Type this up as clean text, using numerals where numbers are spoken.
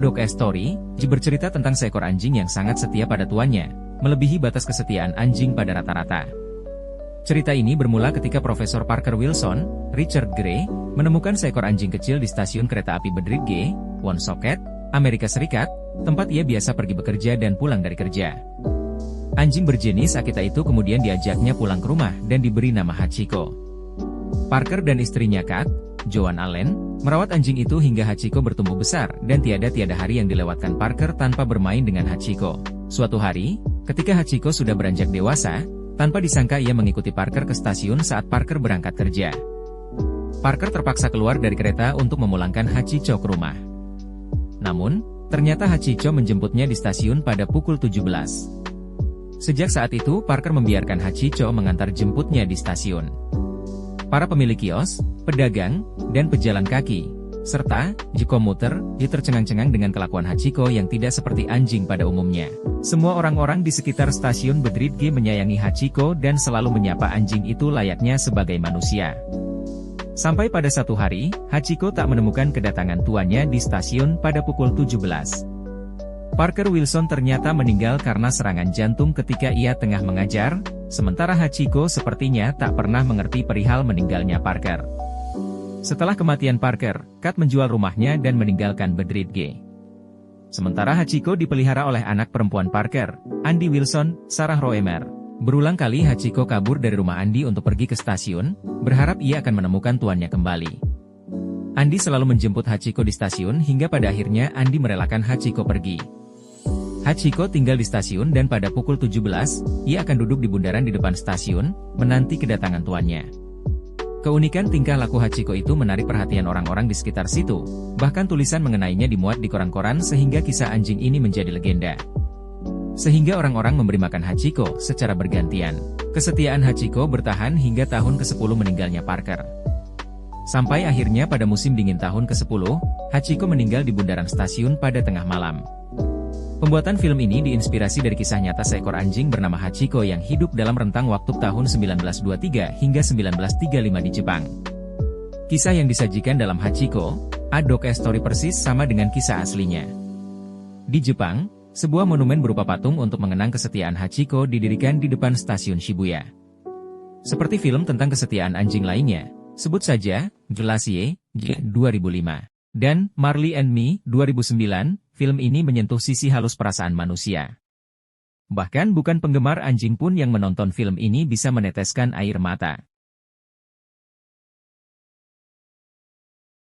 Dog Story bercerita tentang seekor anjing yang sangat setia pada tuannya, melebihi batas kesetiaan anjing pada rata-rata. Cerita ini bermula ketika Profesor Parker Wilson, Richard Gray, menemukan seekor anjing kecil di stasiun kereta api Bridge, Woonsocket, Amerika Serikat, tempat ia biasa pergi bekerja dan pulang dari kerja. Anjing berjenis Akita itu kemudian diajaknya pulang ke rumah dan diberi nama Hachiko. Parker dan istrinya Kat, Joan Allen, merawat anjing itu hingga Hachiko bertumbuh besar dan tiada hari yang dilewatkan Parker tanpa bermain dengan Hachiko. Suatu hari, ketika Hachiko sudah beranjak dewasa, tanpa disangka ia mengikuti Parker ke stasiun saat Parker berangkat kerja. Parker terpaksa keluar dari kereta untuk memulangkan Hachiko ke rumah. Namun, ternyata Hachiko menjemputnya di stasiun pada pukul 17. Sejak saat itu Parker membiarkan Hachiko mengantar jemputnya di stasiun. Para pemilik kios, pedagang, dan pejalan kaki, serta komuter, tercengang-cengang dengan kelakuan Hachiko yang tidak seperti anjing pada umumnya. Semua orang-orang di sekitar stasiun Bridge menyayangi Hachiko dan selalu menyapa anjing itu layaknya sebagai manusia. Sampai pada satu hari, Hachiko tak menemukan kedatangan tuannya di stasiun pada pukul 17. Parker Wilson ternyata meninggal karena serangan jantung ketika ia tengah mengajar, sementara Hachiko sepertinya tak pernah mengerti perihal meninggalnya Parker. Setelah kematian Parker, Kat menjual rumahnya dan meninggalkan Bridge. Sementara Hachiko dipelihara oleh anak perempuan Parker, Andy Wilson, Sarah Roemer. Berulang kali Hachiko kabur dari rumah Andy untuk pergi ke stasiun, berharap ia akan menemukan tuannya kembali. Andy selalu menjemput Hachiko di stasiun hingga pada akhirnya Andy merelakan Hachiko pergi. Hachiko tinggal di stasiun dan pada pukul 17, ia akan duduk di bundaran di depan stasiun, menanti kedatangan tuannya. Keunikan tingkah laku Hachiko itu menarik perhatian orang-orang di sekitar situ, bahkan tulisan mengenainya dimuat di koran-koran sehingga kisah anjing ini menjadi legenda. Sehingga orang-orang memberi makan Hachiko secara bergantian. Kesetiaan Hachiko bertahan hingga tahun ke-10 meninggalnya Parker. Sampai akhirnya pada musim dingin tahun ke-10, Hachiko meninggal di bundaran stasiun pada tengah malam. Pembuatan film ini diinspirasi dari kisah nyata seekor anjing bernama Hachiko yang hidup dalam rentang waktu tahun 1923 hingga 1935 di Jepang. Kisah yang disajikan dalam Hachiko, A Dog Story persis sama dengan kisah aslinya. Di Jepang, sebuah monumen berupa patung untuk mengenang kesetiaan Hachiko didirikan di depan stasiun Shibuya. Seperti film tentang kesetiaan anjing lainnya, sebut saja Glacier, 2005, dan Marley and Me, 2009, film ini menyentuh sisi halus perasaan manusia. Bahkan bukan penggemar anjing pun yang menonton film ini bisa meneteskan air mata.